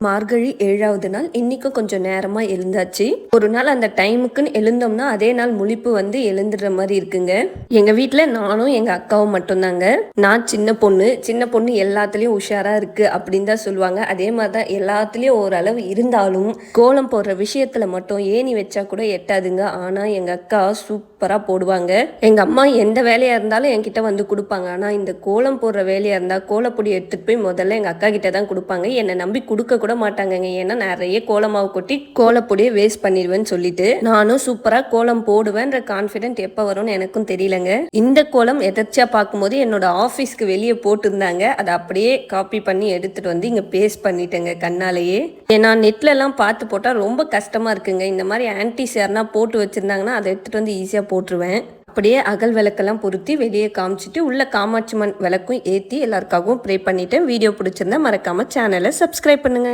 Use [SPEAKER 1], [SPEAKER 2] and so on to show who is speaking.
[SPEAKER 1] மார்கழி 7வது நாள் இன்னைக்கும் கொஞ்சம் நேரமா எழுந்தாச்சு. ஒரு நாள் அந்த டைமுக்குன்னு எழுந்தோம்னா அதே நாள் முழிப்பு வந்து எழுந்துடுற மாதிரி இருக்குங்க. எங்க வீட்டுல நானும் எங்க அக்காவும் மட்டும்தாங்க. நான் சின்ன பொண்ணு எல்லாத்துலயும் உஷாரா இருக்கு அப்படின்னு தான் சொல்லுவாங்க. அதே மாதிரிதான் எல்லாத்துலயும் ஓரளவு இருந்தாலும் கோலம் போடுற விஷயத்துல மட்டும் ஏணி வச்சா கூட எட்டாதுங்க. ஆனா எங்க அக்கா சூப்பரா போடுவாங்க. எங்க அம்மா எந்த வேலையா இருந்தாலும் என்கிட்ட வந்து கொடுப்பாங்க. ஆனா இந்த கோலம் போடுற வேலையா இருந்தா கோலப்பொடி எடுத்துட்டு போய் முதல்ல எங்க அக்கா கிட்ட தான் கொடுப்பாங்க. என்னை நம்பி கொடுக்க கூட மாட்டாங்கங்க. ஏன்னா நிறைய கோலமாவு கொட்டி கோலப்பொடியை வேஸ்ட் பண்ணிடுவேன்னு சொல்லிட்டு நானும் சூப்பரா கோலம் போடுவேன்ற கான்பிடென்ட் எப்ப வரும்னு எனக்கும் தெரியலங்க. இந்த கோலம் எதர்ச்சியா பார்க்கும்போது என்னோட ஆபீஸ்க்கு வெளியே போட்டிருந்தாங்க. அதை அப்படியே காப்பி பண்ணி எடுத்துட்டு வந்து இங்க பேஸ்ட் பண்ணிட்டேங்க கண்ணாலேயே. ஏன்னா நெட்ல எல்லாம் பார்த்து போட்டா ரொம்ப கஷ்டமா இருக்குங்க. இந்த மாதிரி ஆன்டிஸ் யாருன்னா போட்டு வச்சிருந்தாங்கன்னா அதை எடுத்துட்டு வந்து ஈஸியா போட்டுருவேன். அப்படியே அகல் விளக்கெல்லாம் பொருத்தி வெளியே காமிச்சிட்டு உள்ள காமாட்சி விளக்கும் ஏற்றி எல்லாருக்காகவும் ப்ரே பண்ணிட்டேன். வீடியோ பிடிச்சிருந்தா மறக்காம சேனலை சப்ஸ்கிரைப் பண்ணுங்க.